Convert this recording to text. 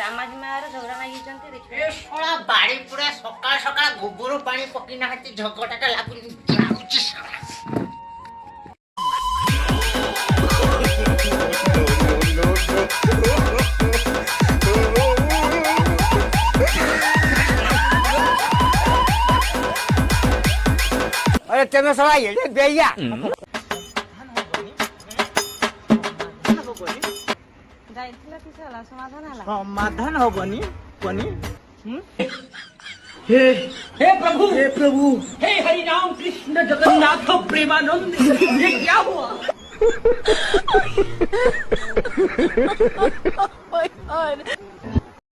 दामाजी मार झगड़ा नहीं जंती देखिए ए सोळा बाड़ी पूरा सकाळ सकाळ गोबर पाणी पकी नाहती झगडाटा लागुन जाऊची साला अरे तेमे सवा ये बेया जाइथिला किछ होला समाधान होला समाधान होबनी कोनी हे प्रभु हे हरि राम कृष्ण जगन्नाथ प्रेमानंद ये क्या हुआ